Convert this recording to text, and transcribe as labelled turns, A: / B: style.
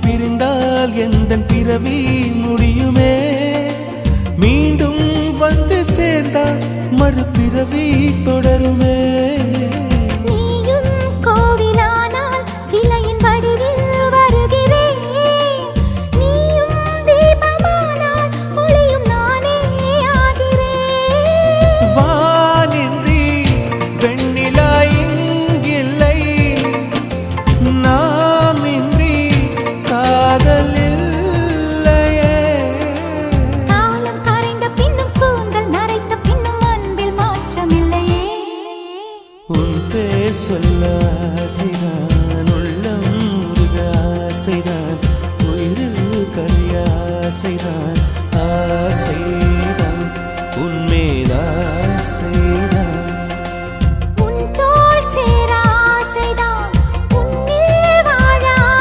A: பிரிந்தால் எந்தன் பிறவி முடியுமே மீண்டும் வந்து சேர்ந்தால் மறுபிறவி தொடருமே சொல்ல ஆசைதான் உள்ளம் முருக ஆசைதான் உயிரில் கரிய ஆசைதான் ஆசை